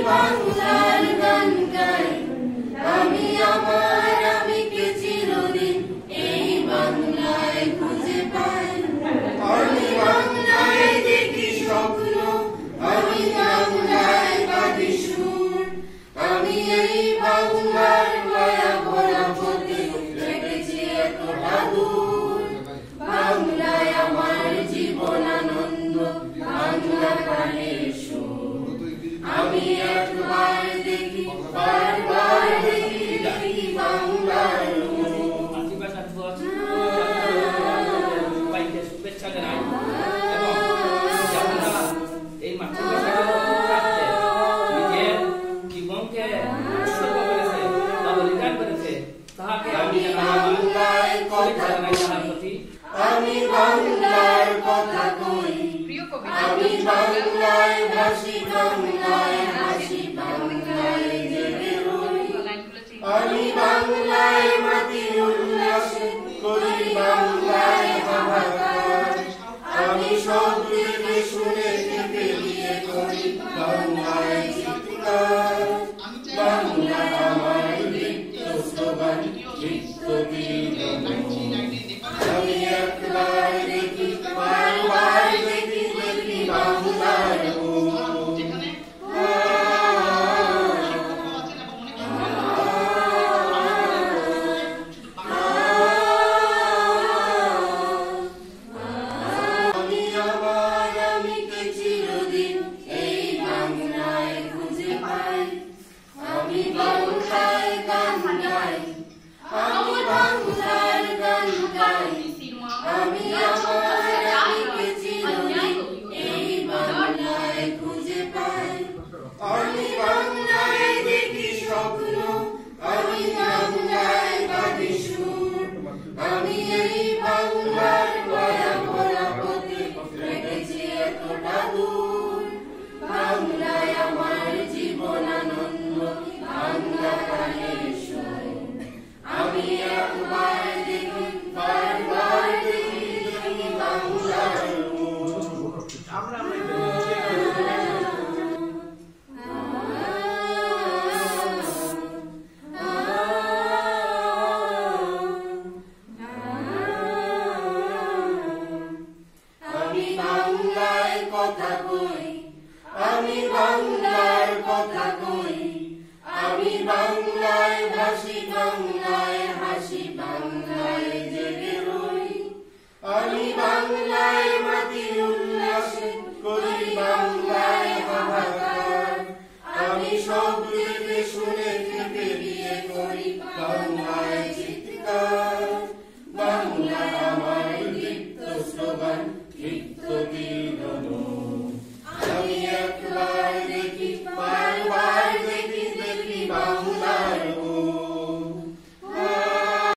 বাংলার গান গাই, আমি আমার আমিকে চিরদিন এই বাংলায় খুঁজে পাই। আমি বাংলায় দেখি স্বপ্ন, আমি বাংলায় বাঁধি সুর, আমি এই বাংলার মায়া ভরা পথে রেখেছি এতটা দূর। বাংলায় আমার জীবন আনন্দ, বাংলা গানের সুর, আমি একবার দেখি বারবার দেখি দেখি বাংলার শুভেচ্ছা জানাই এবং যারা এই মাতৃভাষাকে নিজের জীবনকে উৎসর্গ করেছে বা বলিদান করেছে, তাহাকে আমি বাংলায় কথা জানার প্রতি আমি বাংলার কথা কই, আমি বাংলায় ভাসি, বাংলায় হাসি, বাংলায় জেগে রই। আমি বাংলায় মাতি উল্লাসে করি বাংলায় হাহাকার, আমি সব থেকে শুনে থেকে দিয়ে করি বাংলায় চিৎকার। বাংলা আমার নিত্য স্লোগান, নিত্য গীত। আমি একবার দেখি বারবার দেখি দেখি বাংলার আমি আমার আমিকে চিরদিন এই বাংলায় খুঁজে পাই। আমি বাংলায় গান গাই, আমি বাংলার গান গাই, আমি আমার আমিকে চিরদিন এই বাংলায় খুঁজে পাই। আমি বাংলায় দেখি স্বপ্ন, আমি বাংলায় বাঁধি সুর, আমি এই বাংলার মায়া ভরা পথে রেখেছি এতটা দূর। বাংলায় আমার জীবন আনন্দ, বাংলা গানের সুর, আমি একবার দেখি বারবার দেখি দেখি বাংলার আমি বাংলায় কথা কই, আমি বাংলার কথা কই, আমি বাংলায় ভাসি, বাংলায় হাসি, বাংলায় জেগে রই। আমি বাংলায় মাতি উল্লাসে করি